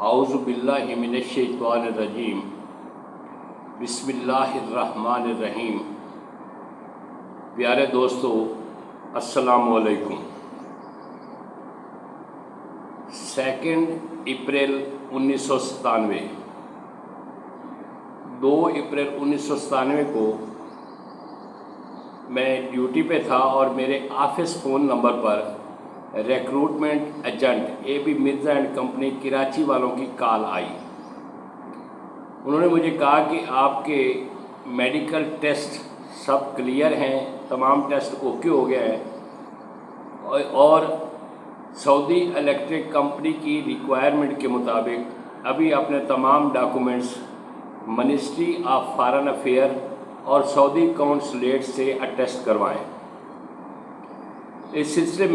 اعوذ باللہ من الشیطان الرجیم بسم اللہ الرحمن الرحیم۔ پیارے دوستو، السلام علیکم۔ 2 اپریل 1997، 2 اپریل 1997 کو میں ڈیوٹی پہ تھا اور میرے office phone number per recruitment agent AB Mirza and company Karachi والوں کی کال آئی۔ انہوں نے مجھے کہا کہ آپ کے میڈیکل ٹیسٹ سب کلیئر ہیں، تمام ٹیسٹ اوکے ہو گیا ہے اور سعودی الیکٹرک کمپنی کی ریکوائرمنٹ کے مطابق ابھی اپنے تمام documents ministry of foreign affair اور سعودی کونسلیٹ سے اٹیسٹ کروائیں۔ اس سلسلے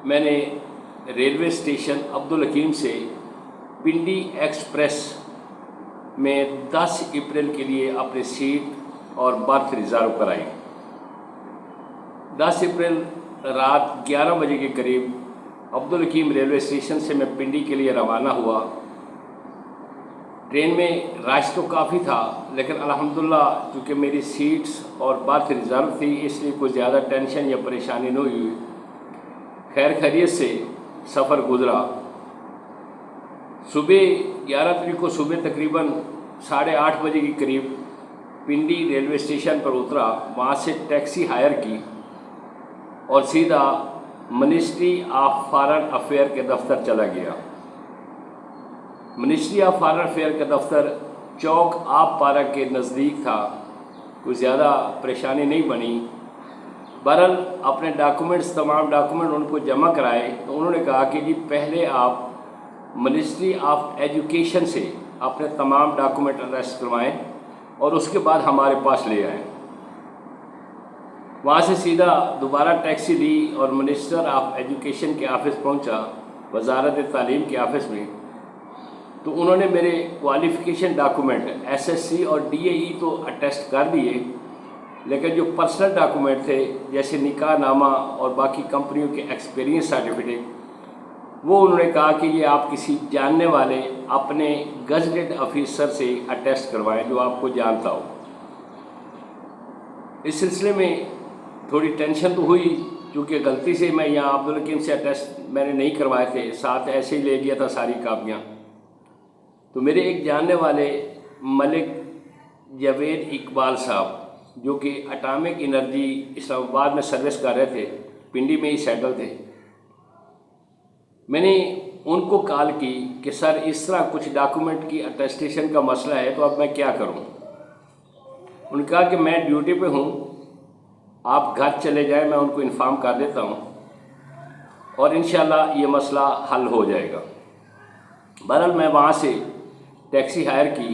میں نے ریلوے اسٹیشن عبدالحکیم سے پنڈی ایکسپریس میں 10 اپریل کے لیے اپنی سیٹ اور برتھ ریزرو کرائی۔ 10 اپریل رات 11 بجے کے قریب عبدالحکیم ریلوے اسٹیشن سے میں پنڈی کے لیے روانہ ہوا۔ ٹرین میں رش تو کافی تھا، لیکن الحمدللہ چونکہ میری سیٹس اور برتھ ریزرو تھی، اس لیے کوئی زیادہ ٹینشن یا پریشانی نہیں ہوئی۔ خیر خیریت سے سفر گزرا۔ صبح 11 تاریخ کو صبح تقریباً 8:30 بجے کے قریب پنڈی ریلوے اسٹیشن پر اترا، وہاں سے ٹیکسی ہائر کی اور سیدھا منسٹری آف فارن افیئر کے دفتر چلا گیا۔ منسٹری آف فارن افیئر کا دفتر چوک آب پارہ کے نزدیک تھا، کوئی زیادہ پریشانی نہیں بنی۔ بہرحال اپنے تمام ڈاکومنٹ ان کو جمع کرائے تو انہوں نے کہا کہ جی پہلے آپ منسٹری آف ایجوکیشن سے اپنے تمام ڈاکومنٹ اٹیسٹ کروائیں اور اس کے بعد ہمارے پاس لے آئیں۔ وہاں سے سیدھا دوبارہ ٹیکسی لی اور منسٹر آف ایجوکیشن کے آفس پہنچا، وزارت تعلیم کے آفس میں۔ تو انہوں نے میرے کوالیفیکیشن ڈاکومنٹ SSC اور DAE تو اٹیسٹ کر دیے، لیکن جو پرسنل ڈاکومنٹ تھے جیسے نکاح نامہ اور باقی کمپنیوں کے ایکسپیرینس سرٹیفکیٹ، وہ انہوں نے کہا کہ یہ آپ کسی جاننے والے اپنے گزٹڈ آفیسر سے اٹیسٹ کروائیں جو آپ کو جانتا ہو۔ اس سلسلے میں تھوڑی ٹینشن تو ہوئی، کیونکہ غلطی سے میں یہاں عبدالحکیم سے اٹیسٹ میں نے نہیں کروائے تھے، ساتھ ایسے ہی لے گیا تھا ساری کاپیاں۔ تو میرے ایک جاننے والے ملک جاوید اقبال صاحب جو کہ اٹامک انرجی اسلام آباد میں سروس کر رہے تھے، پنڈی میں ہی سیٹل تھے، میں نے ان کو کال کی کہ سر اس طرح کچھ ڈاکومنٹ کی اٹیسٹیشن کا مسئلہ ہے، تو اب میں کیا کروں؟ انہوں نے کہا کہ میں ڈیوٹی پہ ہوں، آپ گھر چلے جائیں، میں ان کو انفارم کر دیتا ہوں اور انشاءاللہ یہ مسئلہ حل ہو جائے گا۔ بہرحال میں وہاں سے ٹیکسی ہائر کی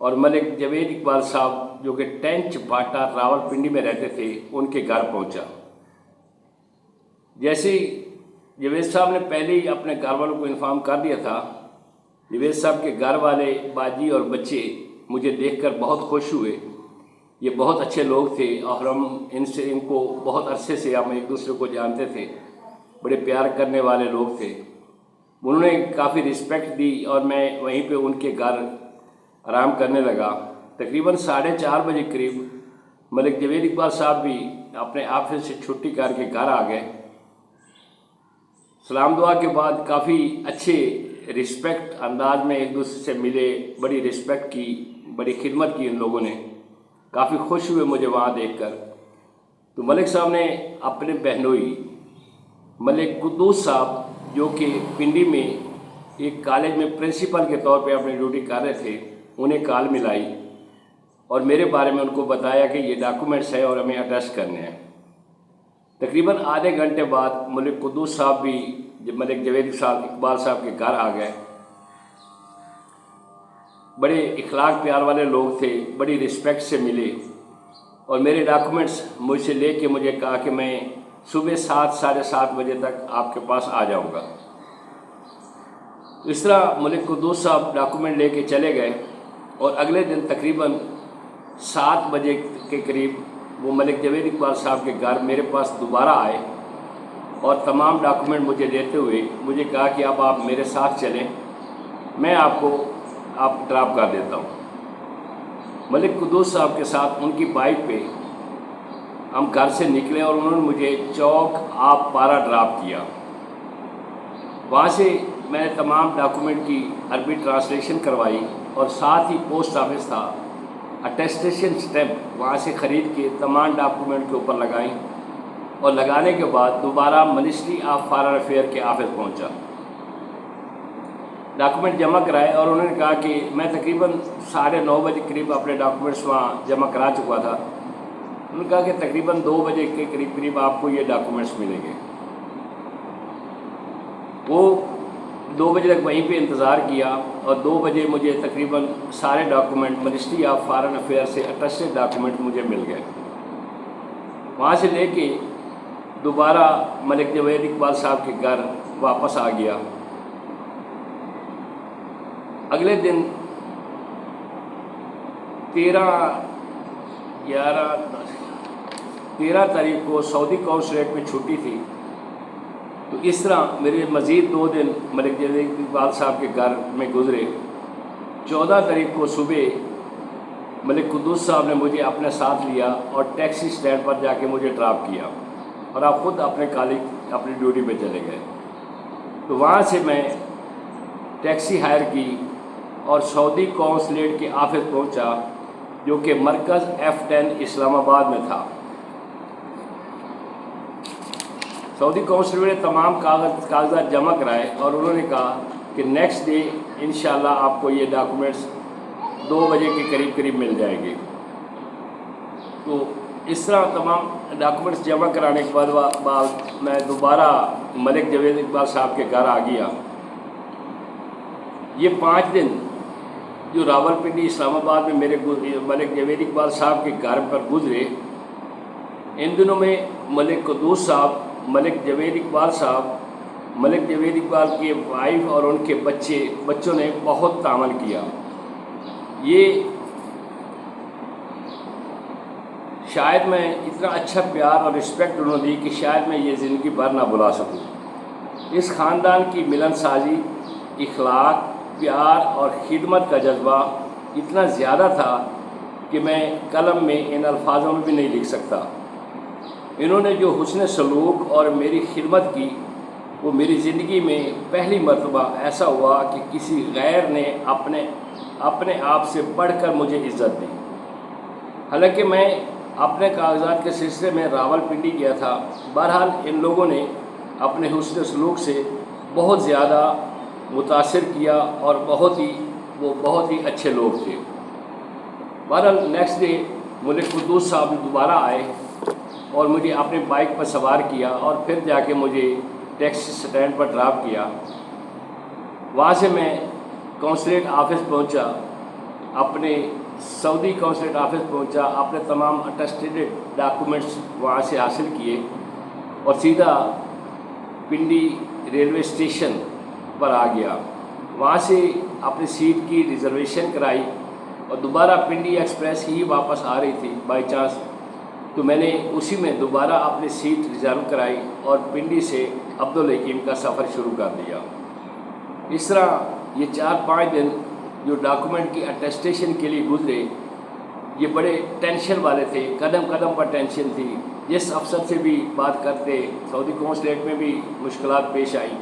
اور ملک جاوید اقبال صاحب جو کہ ٹینچ باٹا راول پنڈی میں رہتے تھے ان کے گھر پہنچا۔ جیسے جاوید صاحب نے پہلے ہی اپنے گھر والوں کو انفارم کر دیا تھا، جاوید صاحب کے گھر والے باجی اور بچے مجھے دیکھ کر بہت خوش ہوئے۔ یہ بہت اچھے لوگ تھے اور ہم ان کو بہت عرصے سے ہم ایک دوسرے کو جانتے تھے، بڑے پیار کرنے والے لوگ تھے۔ انہوں نے کافی رسپیکٹ دی اور میں وہیں پہ ان کے گھر آرام کرنے لگا۔ تقریباً 4:30 بجے قریب ملک جاوید اقبال صاحب بھی اپنے آفس سے چھٹی کر کے گھر آ گئے۔ سلام دعا کے بعد کافی اچھے رسپیکٹ انداز میں ایک دوسرے سے ملے، بڑی رسپیکٹ کی، بڑی خدمت کی ان لوگوں نے، کافی خوش ہوئے مجھے وہاں دیکھ کر۔ تو ملک صاحب نے اپنے بہنوئی ملک قدوس صاحب جو کہ پنڈی میں ایک کالج میں پرنسپل کے طور پہ اپنی ڈیوٹی کر رہے تھے، انہیں کال ملائی اور میرے بارے میں ان کو بتایا کہ یہ ڈاکومنٹس ہیں اور ہمیں اٹیسٹ کرنے ہیں۔ تقریباً آدھے گھنٹے بعد ملک قدوس صاحب بھی ملک جاوید اقبال صاحب کے گھر آ گئے۔ بڑے اخلاق پیار والے لوگ تھے، بڑی رسپیکٹ سے ملے اور میرے ڈاکومنٹس مجھ سے لے کے مجھے کہا کہ میں صبح 7 ساڑھے 7 بجے تک آپ کے پاس آ جاؤں گا۔ اس طرح ملک قدوس صاحب ڈاکومنٹ لے کے چلے گئے اور اگلے دن تقریباً 7 بجے کے قریب وہ ملک جاوید اقبال صاحب کے گھر میرے پاس دوبارہ آئے اور تمام ڈاکومنٹ مجھے دیتے ہوئے مجھے کہا کہ اب آپ میرے ساتھ چلیں، میں آپ ڈراپ کر دیتا ہوں۔ ملک قدوس صاحب کے ساتھ ان کی بائک پہ ہم گھر سے نکلے اور انہوں نے مجھے چوک آپ پارا ڈراپ کیا۔ وہاں سے میں نے تمام ڈاکومنٹ کی عربی ٹرانسلیشن کروائی اور ساتھ ہی پوسٹ آفس تھا، اٹیسٹیشن سٹیمپ وہاں سے خرید کے تمام ڈاکومنٹ کے اوپر لگائیں، اور لگانے کے بعد دوبارہ منسٹری آف فارن افیئر کے آفس پہنچا، ڈاکومنٹ جمع کرائے، اور انہوں نے کہا کہ میں تقریباً 9:30 بجے قریب اپنے ڈاکومنٹس وہاں جمع کرا چکا تھا۔ انہوں نے کہا کہ تقریباً 2 بجے کے قریب آپ کو یہ ڈاکومنٹس ملیں گے۔ وہ 2 بجے تک وہیں پہ انتظار کیا، اور 2 بجے مجھے تقریباً سارے document ministry of foreign affair سے اٹیسٹڈ ڈاکومنٹ مجھے مل گئے۔ وہاں سے لے کے دوبارہ ملک جاوید اقبال صاحب کے گھر واپس آ گیا۔ اگلے دن 13 تاریخ کو سعودی قونصلیٹ میں چھٹی تھی، تو اس طرح میرے مزید 2 دن ملک جاوید اقبال صاحب کے گھر میں گزرے۔ 14 تاریخ کو صبح ملک قدوس صاحب نے مجھے اپنے ساتھ لیا اور ٹیکسی اسٹینڈ پر جا کے مجھے ڈراپ کیا، اور آپ خود اپنے کالج اپنی ڈیوٹی پہ چلے گئے۔ تو وہاں سے میں ٹیکسی ہائر کی اور سعودی قونصلیٹ کے آفس پہنچا، جو کہ مرکز F10 اسلام آباد میں تھا۔ سعودی قونصلیٹ نے تمام کاغذات جمع کرائے، اور انہوں نے کہا کہ نیکسٹ ڈے انشاءاللہ آپ کو یہ ڈاکومنٹس 2 بجے کے قریب مل جائیں گے۔ تو اس طرح تمام ڈاکومنٹس جمع کرانے کے بعد میں دوبارہ ملک جاوید اقبال صاحب کے گھر آ گیا۔ یہ 5 دن جو راولپنڈی اسلام آباد میں میرے ملک جاوید اقبال صاحب کے گھر پر گزرے، ان دنوں میں ملک قدوس صاحب، ملک جاوید اقبال صاحب، ملک جاوید اقبال کی وائف اور ان کے بچوں نے بہت تعامل کیا۔ یہ شاید میں اتنا اچھا پیار اور رسپیکٹ انہوں نے دی کہ شاید میں یہ زندگی بھر نہ بھلا سکوں۔ اس خاندان کی ملن سازی، اخلاق، پیار اور خدمت کا جذبہ اتنا زیادہ تھا کہ میں قلم میں ان الفاظوں میں بھی نہیں لکھ سکتا۔ انہوں نے جو حسن سلوک اور میری خدمت کی، وہ میری زندگی میں پہلی مرتبہ ایسا ہوا کہ کسی غیر نے اپنے آپ سے بڑھ کر مجھے عزت دی۔ حالانکہ میں اپنے کاغذات کے سلسلے میں راولپنڈی گیا تھا، بہرحال ان لوگوں نے اپنے حسن سلوک سے بہت زیادہ متاثر کیا، اور وہ بہت ہی اچھے لوگ تھے۔ بہرحال نیکسٹ ڈے ملک قدوس صاحب دوبارہ آئے اور مجھے اپنے بائک پر سوار کیا، اور پھر جا کے مجھے ٹیکسی اسٹینڈ پر ڈراپ کیا۔ وہاں سے میں قونصلیٹ آفس پہنچا، اپنے سعودی قونصلیٹ آفس پہنچا، اپنے تمام اٹیسٹڈ ڈاکومنٹس وہاں سے حاصل کیے، اور سیدھا پنڈی ریلوے اسٹیشن پر آ گیا۔ وہاں سے اپنی سیٹ کی ریزرویشن کرائی، اور دوبارہ پنڈی ایکسپریس ہی واپس آ رہی تھی بائی چانس، تو میں نے اسی میں دوبارہ اپنی سیٹ ریزرو کرائی اور پنڈی سے عبدالحکیم کا سفر شروع کر دیا۔ اس طرح یہ 4-5 دن جو ڈاکومنٹ کی اٹیسٹیشن کے لیے گزرے، یہ بڑے ٹینشن والے تھے، قدم قدم پر ٹینشن تھی۔ جس افسر سے بھی بات کرتے، سعودی قونصلیٹ میں بھی مشکلات پیش آئی،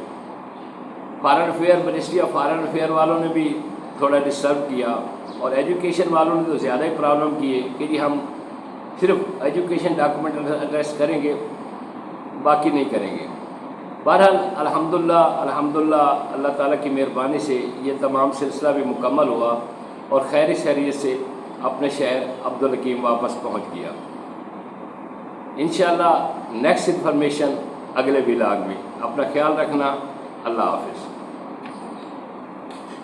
foreign affair ministry of foreign affair والوں نے بھی تھوڑا ڈسٹرب کیا، اور ایجوکیشن والوں نے تو زیادہ ہی پرابلم کیے کہ جی ہم صرف ایجوکیشن ڈاکومنٹ ایڈریس کریں گے، باقی نہیں کریں گے۔ بہرحال الحمدللہ اللہ تعالیٰ کی مہربانی سے یہ تمام سلسلہ بھی مکمل ہوا، اور خیریت سے اپنے شہر عبدالحکیم واپس پہنچ گیا۔ انشاءاللہ نیکسٹ انفارمیشن اگلے ولاگ میں۔ اپنا خیال رکھنا، اللہ حافظ۔